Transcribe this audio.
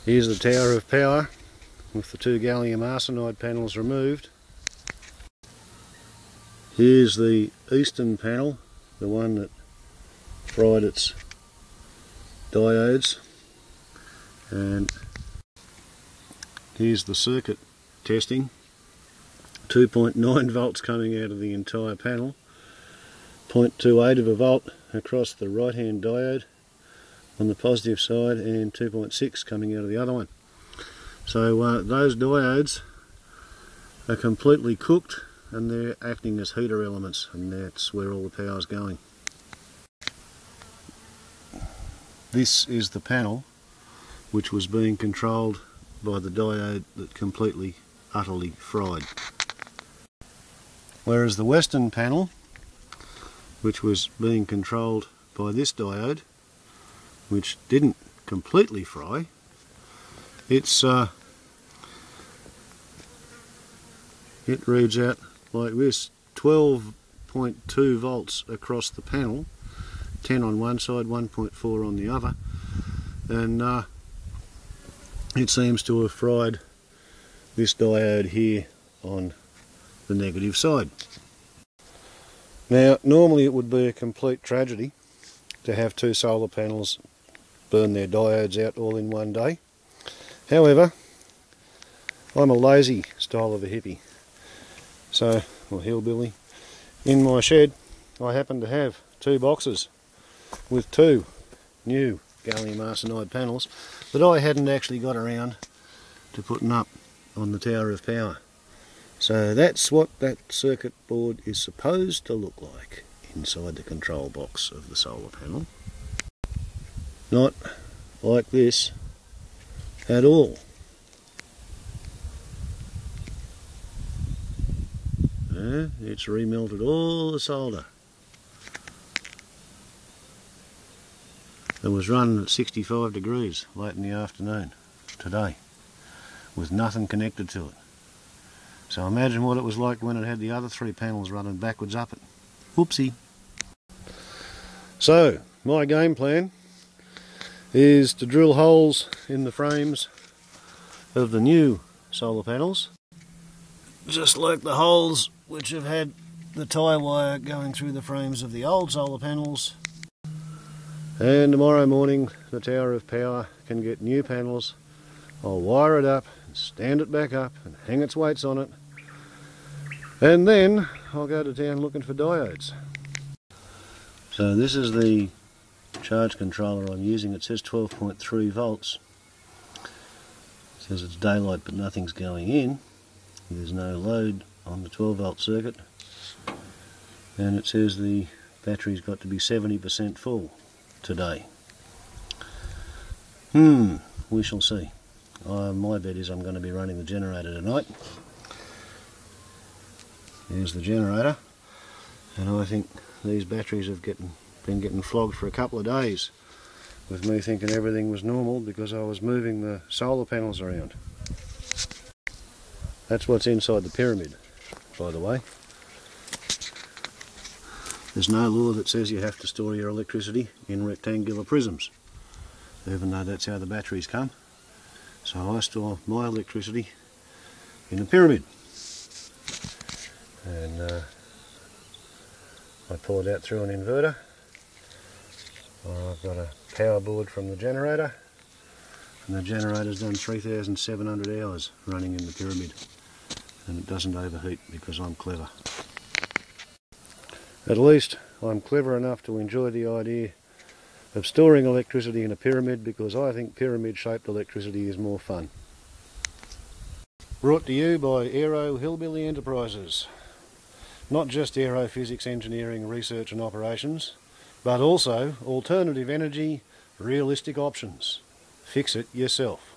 Here's the tower of power with the 2 gallium arsenide panels removed. Here's the eastern panel, the one that fried its diodes, and here's the circuit testing. 2.9 volts coming out of the entire panel, 0.28 of a volt across the right hand diode on the positive side, and 2.6 coming out of the other one. So those diodes are completely cooked and they're acting as heater elements, and that's where all the power is going. This is the panel which was being controlled by the diode that completely, utterly fried. Whereas the western panel, which was being controlled by this diode, which didn't completely fry, it reads out like this: 12.2 volts across the panel, 10 on one side, 1.4 on the other, and it seems to have fried this diode here on the negative side. Now, normally it would be a complete tragedy to have 2 solar panels burn their diodes out all in one day. However, I'm a lazy style of a hippie, or hillbilly. In my shed I happen to have 2 boxes with 2 new gallium arsenide panels that I hadn't actually got around to putting up on the tower of power. So that's what that circuit board is supposed to look like inside the control box of the solar panel. Not like this at all. It's remelted all the solder. It was running at 65 degrees late in the afternoon today with nothing connected to it. So imagine what it was like when it had the other 3 panels running backwards up it. Whoopsie. So, my game plan is to drill holes in the frames of the new solar panels, just like the holes which have had the tie wire going through the frames of the old solar panels. And tomorrow morning the tower of power can get new panels. I'll wire it up and stand it back up and hang its weights on it, and then I'll go to town looking for diodes. So this is the charge controller I'm using. It says 12.3 volts. It says it's daylight but nothing's going in. There's no load on the 12 volt circuit, and it says the battery's got to be 70% full today. We shall see. My bet is I'm going to be running the generator tonight. There's the generator, and I think these batteries have been getting flogged for a couple of days with me thinking everything was normal because I was moving the solar panels around. That's what's inside the pyramid, by the way. There's no law that says you have to store your electricity in rectangular prisms, even though that's how the batteries come. So I store my electricity in a pyramid, and I pour it out through an inverter. I've got a power board from the generator, and the generator's done 3,700 hours running in the pyramid, and it doesn't overheat because I'm clever. At least I'm clever enough to enjoy the idea of storing electricity in a pyramid, because I think pyramid-shaped electricity is more fun. Brought to you by AERO-HILLBILLY Enterprises. Not just aerophysics engineering research and operations, but also alternative energy, realistic options. Fix it yourself.